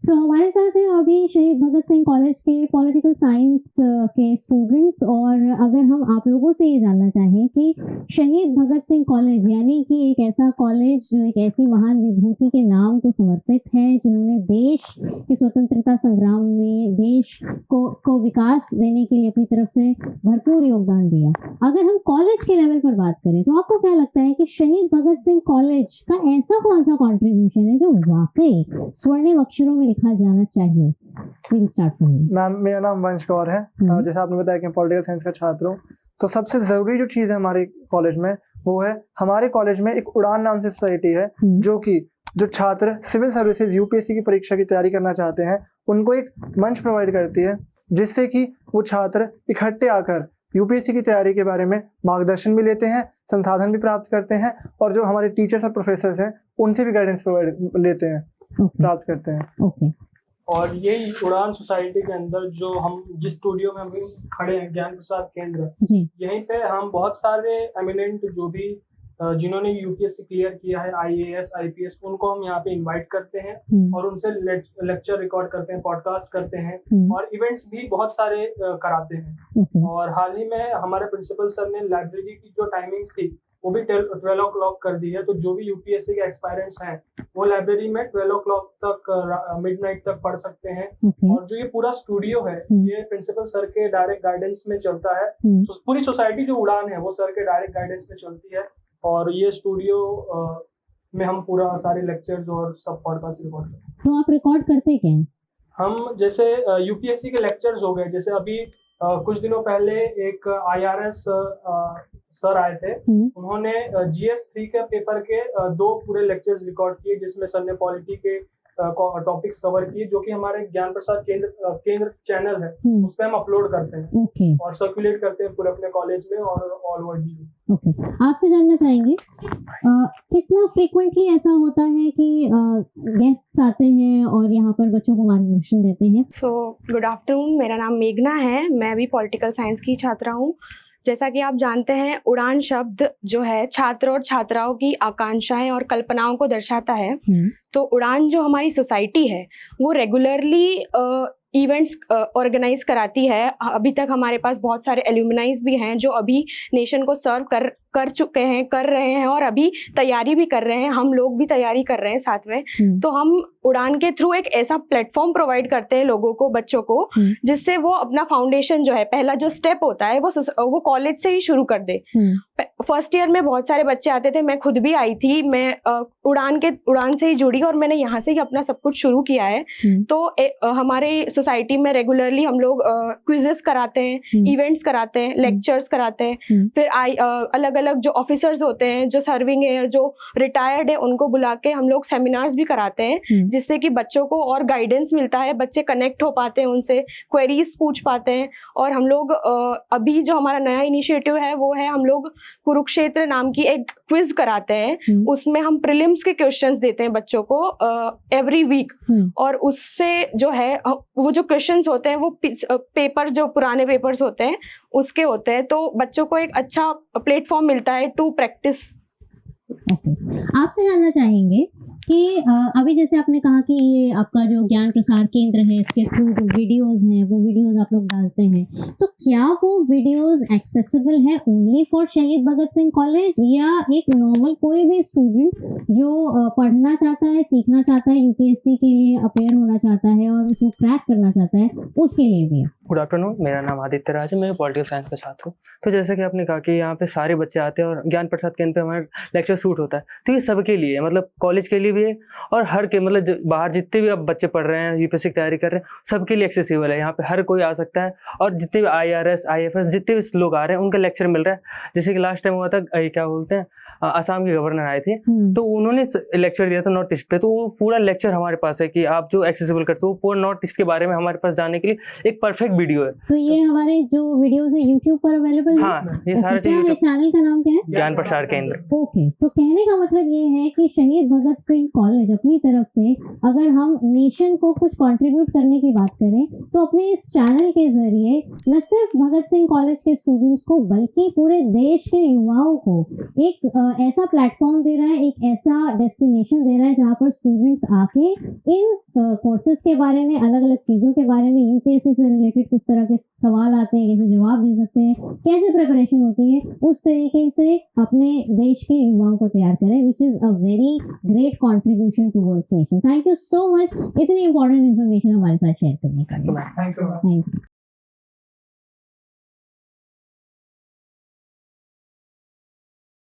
तो हमारे साथ हैं अभी शहीद भगत सिंह कॉलेज के पॉलिटिकल साइंस के स्टूडेंट्स, और अगर हम आप लोगों से ये जानना चाहें कि शहीद भगत सिंह कॉलेज यानी कि एक ऐसा कॉलेज जो एक ऐसी महान विभूति के नाम को समर्पित है जिन्होंने देश के स्वतंत्रता संग्राम में देश को विकास देने के लिए अपनी तरफ से भरपूर योगदान दिया, अगर हम कॉलेज के लेवल पर बात करें तो आपको क्या लगता है कि शहीद भगत सिंह कॉलेज का ऐसा कौन सा कॉन्ट्रीब्यूशन है जो वाकई स्वर्णिम अक्षरों में लिखा जाना चाहिए? We'll start from you. Ma'am, मेरा नाम वंश कौर है। जैसा आपने बताया कि मैं पॉलिटिकल साइंस का छात्र हूँ, तो सबसे ज़रूरी जो चीज़ है हमारे कॉलेज में वो है, हमारे कॉलेज में एक उड़ान नाम से सोसाइटी है जो छात्र सिविल सर्विसेज यूपीएससी की परीक्षा की तैयारी करना चाहते हैं उनको एक मंच प्रोवाइड करती है, जिससे कि वो छात्र इकट्ठे आकर यूपीएससी की तैयारी के बारे में मार्गदर्शन भी लेते हैं, संसाधन भी प्राप्त करते हैं, और जो हमारे टीचर्स और प्रोफेसर्स हैं उनसे भी गाइडेंस प्रोवाइड लेते हैं, प्राप्त करते हैं। और यही उड़ान सोसाइटी के अंदर जो हम जिस स्टूडियो में हम खड़े हैं, ज्ञान प्रसार केंद्र, यहीं पे हम बहुत सारे एमिनेंट जो भी जिन्होंने यूपीएससी क्लियर किया है, आईएएस आईपीएस, उनको हम यहाँ पे इनवाइट करते हैं और उनसे लेक्चर रिकॉर्ड करते हैं, पॉडकास्ट करते हैं और इवेंट्स भी बहुत सारे कराते हैं। और हाल ही में हमारे प्रिंसिपल सर ने लाइब्रेरी की जो टाइमिंग्स थी वो भी 12 o'clock कर दी है, तो जो भी यूपीएससी के एस्पायरेंट्स हैं वो लाइब्रेरी में 12 o'clock तक मिडनाइट तक पढ़ सकते हैं। और जो ये पूरा स्टूडियो है ये प्रिंसिपल सर के डायरेक्ट गाइडेंस में चलता है। पूरी सोसाइटी जो उड़ान है वो सर के डायरेक्ट गाइडेंस में चलती है, और ये स्टूडियो में हम पूरा सारे लेक्चर्स और सब पॉडकास्ट रिकॉर्ड करते हैं। तो आप रिकॉर्ड करते क्या हैं? हम जैसे यूपीएससी के लेक्चर्स हो गए, जैसे अभी कुछ दिनों पहले एक आईआरएस सर आए थे, उन्होंने GS3 के पेपर के 2 पूरे लेक्चर्स रिकॉर्ड किए, जिसमें सर ने पॉलिटी के टॉपिक्स कवर किए, जो कि हमारे ज्ञान प्रसार केंद्र चैनल है उस पर हम अपलोड करते हैं और सर्कुलेट करते हैं पूरे अपने कॉलेज में और ऑल वर्ल्ड। आपसे जानना चाहेंगे कितना फ्रीक्वेंटली ऐसा होता है कि गेस्ट आते हैं और यहाँ पर बच्चों को मार्गदर्शन देते हैं? गुड आफ्टरनून, मेरा नाम मेघना है, मैं भी पॉलिटिकल साइंस की छात्रा हूँ। जैसा कि आप जानते हैं, उड़ान शब्द जो है छात्र और छात्राओं की आकांक्षाएं और कल्पनाओं को दर्शाता है। तो उड़ान जो हमारी सोसाइटी है वो रेगुलरली इवेंट्स ऑर्गेनाइज कराती है। अभी तक हमारे पास बहुत सारे एल्यूमनाइज भी हैं जो अभी नेशन को सर्व कर चुके हैं, कर रहे हैं और अभी तैयारी भी कर रहे हैं। हम लोग भी तैयारी कर रहे हैं साथ में। तो हम उड़ान के थ्रू एक ऐसा प्लेटफॉर्म प्रोवाइड करते हैं लोगों को, बच्चों को, जिससे वो अपना फाउंडेशन जो है, पहला जो स्टेप होता है वो कॉलेज से ही शुरू कर दे। फर्स्ट ईयर में बहुत सारे बच्चे आते थे, मैं खुद भी आई थी, मैं उड़ान से ही जुड़ी और मैंने यहाँ से ही अपना सब कुछ शुरू किया है। तो हमारे सोसाइटी में रेगुलरली हम लोग क्विजेस कराते हैं, इवेंट्स कराते हैं, लेक्चर्स कराते हैं। फिर अलग अलग जो ऑफिसर्स होते हैं, जो सर्विंग है, जो रिटायर्ड है, उनको बुला के हम लोग सेमिनार्स भी कराते हैं, जिससे कि बच्चों को और गाइडेंस मिलता है, बच्चे कनेक्ट हो पाते हैं, उनसे क्वेरीज पूछ पाते हैं। और हम लोग अभी जो हमारा नया इनिशिएटिव है वो है, हम लोग कुरुक्षेत्र नाम की एक क्विज कराते हैं। उसमें हम प्रीलिम्स के क्वेश्चंस देते हैं बच्चों को एवरी वीक, और उससे जो है वो जो क्वेश्चंस होते हैं वो पेपर्स, जो पुराने पेपर्स होते हैं उसके होते हैं। तो बच्चों को एक अच्छा प्लेटफॉर्म मिलता है टू प्रैक्टिस। आपसे जानना चाहेंगे कि अभी जैसे आपने कहा कि ये आपका जो ज्ञान प्रसार केंद्र है, इसके थ्रू जो वीडियोस हैं वो वीडियोस आप लोग डालते हैं, तो क्या वो वीडियोस एक्सेसिबल है ओनली फॉर शहीद भगत सिंह कॉलेज, या एक नॉर्मल कोई भी स्टूडेंट जो पढ़ना चाहता है, सीखना चाहता है, यूपीएससी के लिए अपेयर होना चाहता है और उसको क्रैक करना चाहता है, उसके लिए भी? गुड आफ्टरनून, मेरा नाम आदित्य राज है, मैं पॉलिटिकल साइंस का छात्र हूँ। तो जैसे कि आपने कहा कि यहाँ पे सारे बच्चे आते हैं और ज्ञान प्रसाद केंद्र पे हमारा लेक्चर शूट होता है, तो ये सबके लिए है, मतलब कॉलेज के लिए भी है और हर के, मतलब बाहर जितने भी अब बच्चे पढ़ रहे हैं, यूपीएससी की तैयारी कर रहे हैं, सबके लिए एक्सेसिबल है। यहाँ पे हर कोई आ सकता है और जितने भी आईआरएस आईएफएस जितने भी लोग आ रहे हैं उनका लेक्चर मिल रहा है। जैसे कि लास्ट टाइम हुआ था, क्या बोलते हैं, असम के गवर्नर आए थे, तो उन्होंने लेक्चर दिया था नॉर्थ ईस्ट पे, तो वो पूरा लेक्चर हमारे पास है कि आप जो एक्सेसिबल करते हो, पूरा नॉर्थ ईस्ट के बारे में हमारे पास जाने के लिए एक परफेक्ट वीडियो है। तो ये हमारे जो वीडियोस है यूट्यूब पर अवेलेबल है? हाँ, ये सारे चीजें। चैनल का नाम क्या है? ज्ञान प्रसार केंद्र। ओके, तो कहने का मतलब ये है कि शहीद भगत सिंह कॉलेज अपनी तरफ से अगर हम नेशन को कुछ कंट्रीब्यूट करने की बात करें तो अपने इस चैनल के जरिए न सिर्फ भगत सिंह कॉलेज के स्टूडेंट्स को बल्कि पूरे देश के युवाओं को एक ऐसा प्लेटफॉर्म दे रहा है, एक ऐसा डेस्टिनेशन दे रहा है जहाँ पर स्टूडेंट्स आके इन कोर्सेज के बारे में, अलग अलग चीज़ों के बारे में, यूपीएससी से रिलेटेड कुछ तरह के सवाल आते हैं, कैसे जवाब दे सकते हैं, कैसे प्रिपरेशन होती है, उस तरीके से अपने देश के युवाओं को तैयार करें, which is a very great contribution towards nation. Thank you so much इतनी इंपॉर्टेंट इन्फॉर्मेशन हमारे साथ शेयर करने का। Thank you. Thank you.